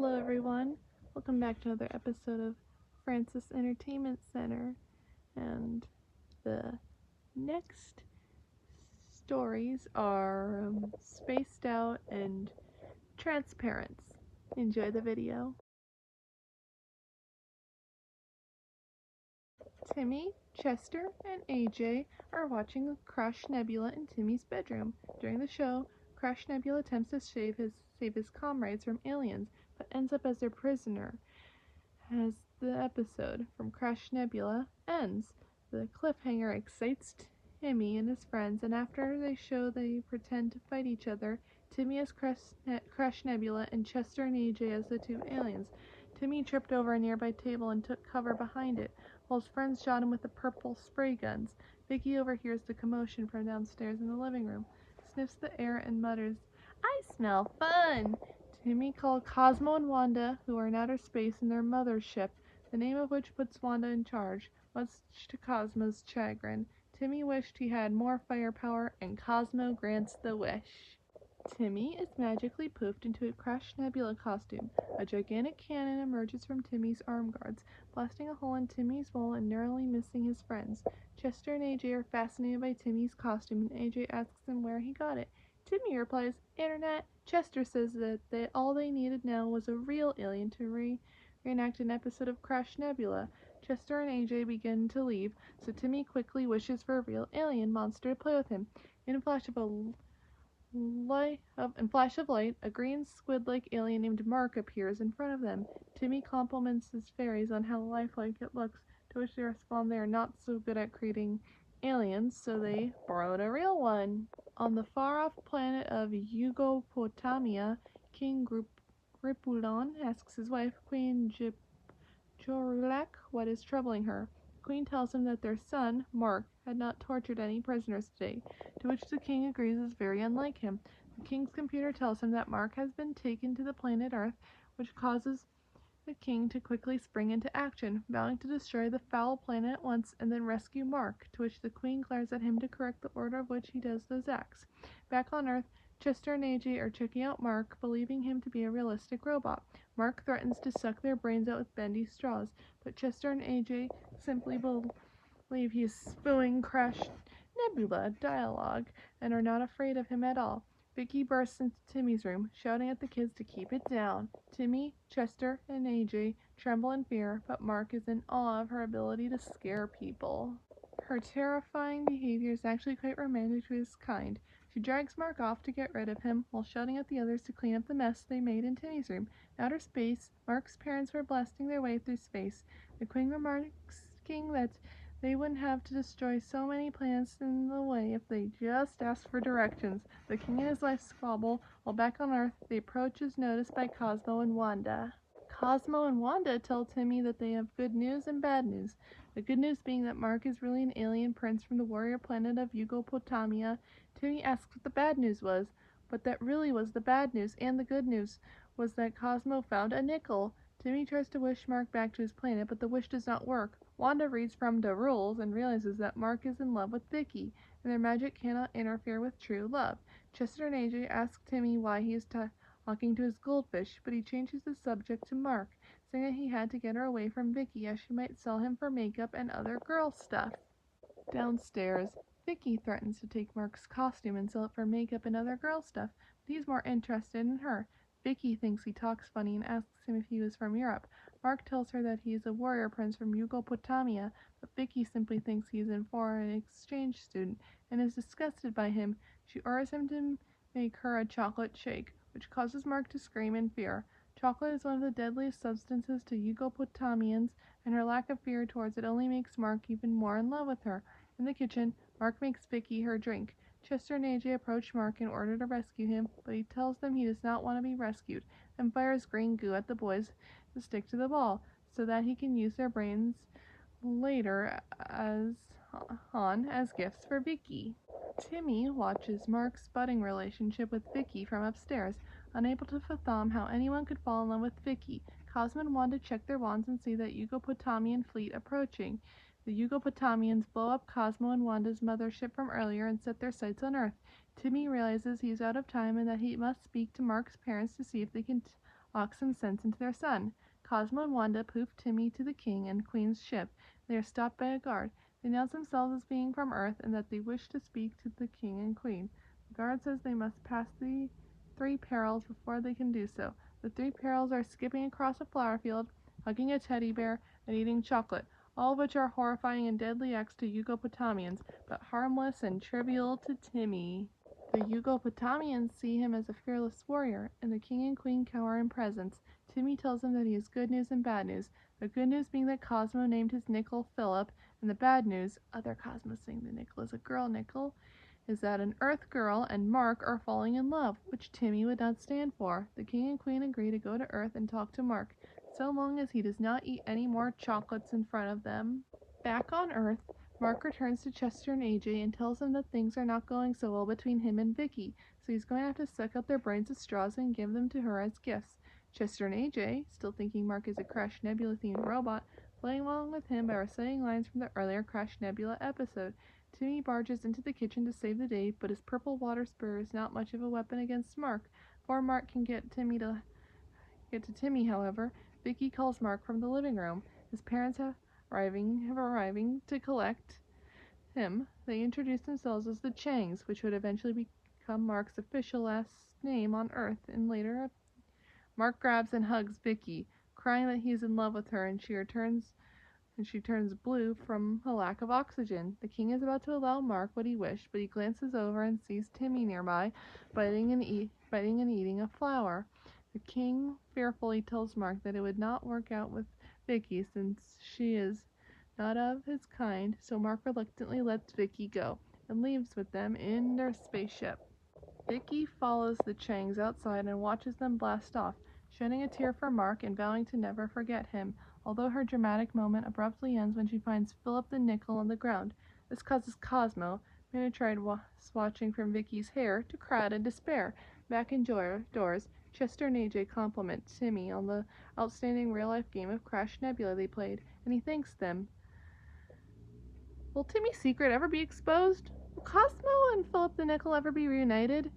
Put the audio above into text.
Hello everyone, welcome back to another episode of Francis Entertainment Center, and the next stories are Spaced Out and Transparence. Enjoy the video. Timmy, Chester, and AJ are watching Crush Nebula in Timmy's bedroom. During the show, Crush Nebula attempts to save his comrades from aliens, but ends up as their prisoner. As the episode from Crush Nebula ends, the cliffhanger excites Timmy and his friends, and after they pretend to fight each other, Timmy as Crush Nebula and Chester and AJ as the two aliens. Timmy tripped over a nearby table and took cover behind it, while his friends shot him with the purple spray guns. Vicky overhears the commotion from downstairs in the living room, sniffs the air, and mutters, "I smell fun!" Timmy called Cosmo and Wanda, who are in outer space in their mothership, the name of which puts Wanda in charge, much to Cosmo's chagrin. Timmy wished he had more firepower, and Cosmo grants the wish. Timmy is magically poofed into a Crush Nebula costume. A gigantic cannon emerges from Timmy's arm guards, blasting a hole in Timmy's wall and narrowly missing his friends. Chester and AJ are fascinated by Timmy's costume, and AJ asks him where he got it. Timmy replies, "Internet." Chester says that all they needed now was a real alien to reenact an episode of Crush Nebula. Chester and AJ begin to leave, so Timmy quickly wishes for a real alien monster to play with him. In a flash of light, a green squid-like alien named Mark appears in front of them. Timmy compliments his fairies on how lifelike it looks, to which they respond they are not so good at creating aliens, so they borrowed a real one. On the far-off planet of Yugopotamia, King Gripulon asks his wife, Queen Jorulak, what is troubling her. The queen tells him that their son, Mark, had not tortured any prisoners today, to which the king agrees is very unlike him. The king's computer tells him that Mark has been taken to the planet Earth, which causes the king to quickly spring into action, vowing to destroy the foul planet at once and then rescue Mark, to which the queen glares at him to correct the order of which he does those acts. Back on Earth, Chester and AJ are checking out Mark, believing him to be a realistic robot. Mark threatens to suck their brains out with bendy straws, but Chester and AJ simply believe he is spewing Crush Nebula dialogue and are not afraid of him at all. Vicky bursts into Timmy's room, shouting at the kids to keep it down. Timmy, Chester, and AJ tremble in fear, but Mark is in awe of her ability to scare people. Her terrifying behavior is actually quite romantic to his kind. She drags Mark off to get rid of him, while shouting at the others to clean up the mess they made in Timmy's room. In outer space, Mark's parents were blasting their way through space. The queen remarks that they wouldn't have to destroy so many planets in the way if they just asked for directions. The king and his wife squabble, while back on Earth, the approach is noticed by Cosmo and Wanda. Cosmo and Wanda tell Timmy that they have good news and bad news. The good news being that Mark is really an alien prince from the warrior planet of Yugopotamia. Timmy asks what the bad news was, but that really was the bad news, and the good news was that Cosmo found a nickel. Timmy tries to wish Mark back to his planet, but the wish does not work. Wanda reads from the rules and realizes that Mark is in love with Vicky, and their magic cannot interfere with true love. Chester and AJ ask Timmy why he is talking to his goldfish, but he changes the subject to Mark, saying that he had to get her away from Vicky as she might sell him for makeup and other girl stuff. Downstairs, Vicky threatens to take Mark's costume and sell it for makeup and other girl stuff, but he's more interested in her. Vicky thinks he talks funny and asks him if he was from Europe. Mark tells her that he is a warrior prince from Yugopotamia, but Vicky simply thinks he is a foreign exchange student and is disgusted by him. She orders him to make her a chocolate shake, which causes Mark to scream in fear. Chocolate is one of the deadliest substances to Yugopotamians, and her lack of fear towards it only makes Mark even more in love with her. In the kitchen, Mark makes Vicky her drink. Chester and AJ approach Mark in order to rescue him, but he tells them he does not want to be rescued, and fires green goo at the boys to stick to the ball, so that he can use their brains later as gifts for Vicky. Timmy watches Mark's budding relationship with Vicky from upstairs, unable to fathom how anyone could fall in love with Vicky. Cosmo and Wanda check their wands and see that Yugopotamian fleet approaching. The Yugopotamians blow up Cosmo and Wanda's mothership from earlier and set their sights on Earth. Timmy realizes he is out of time and that he must speak to Mark's parents to see if they can locks him sent into their sun. Cosmo and Wanda poof Timmy to the king and queen's ship. They are stopped by a guard. They announce themselves as being from Earth and that they wish to speak to the king and queen. The guard says they must pass the 3 perils before they can do so. The 3 perils are skipping across a flower field, hugging a teddy bear, and eating chocolate, all of which are horrifying and deadly acts to Yugopotamians, but harmless and trivial to Timmy. The Yugopotamians see him as a fearless warrior, and the king and queen cower in presence. Timmy tells them that he has good news and bad news. The good news being that Cosmo named his nickel Philip, and the bad news, other Cosmos saying the nickel is a girl nickel, is that an Earth girl and Mark are falling in love, which Timmy would not stand for. The king and queen agree to go to Earth and talk to Mark, so long as he does not eat any more chocolates in front of them. Back on Earth, Mark returns to Chester and AJ and tells them that things are not going so well between him and Vicky, so he's going to have to suck up their brains as straws and give them to her as gifts. Chester and AJ, still thinking Mark is a Crash Nebula-themed robot, playing along with him by reciting lines from the earlier Crash Nebula episode. Timmy barges into the kitchen to save the day, but his purple water spear is not much of a weapon against Mark. Before Mark can get to Timmy, however, Vicky calls Mark from the living room. His parents have arriving to collect him. They introduce themselves as the Changs, which would eventually become Mark's official last name on Earth. And later, Mark grabs and hugs Vicky, crying that he is in love with her, and she turns blue from a lack of oxygen. The king is about to allow Mark what he wished, but he glances over and sees Timmy nearby, biting and eating a flower. The king fearfully tells Mark that it would not work out with Vicky since she is not of his kind, so Mark reluctantly lets Vicky go and leaves with them in their spaceship. Vicky follows the Changs outside and watches them blast off, shedding a tear for Mark and vowing to never forget him, although her dramatic moment abruptly ends when she finds Philip the nickel on the ground. This causes Cosmo, who had tried swatching from Vicky's hair, to cry out in despair. Back indoors, Chester and AJ compliment Timmy on the outstanding real-life game of Crash Nebula they played, and he thanks them. Will Timmy's secret ever be exposed? Will Cosmo and Philip the Nickel ever be reunited?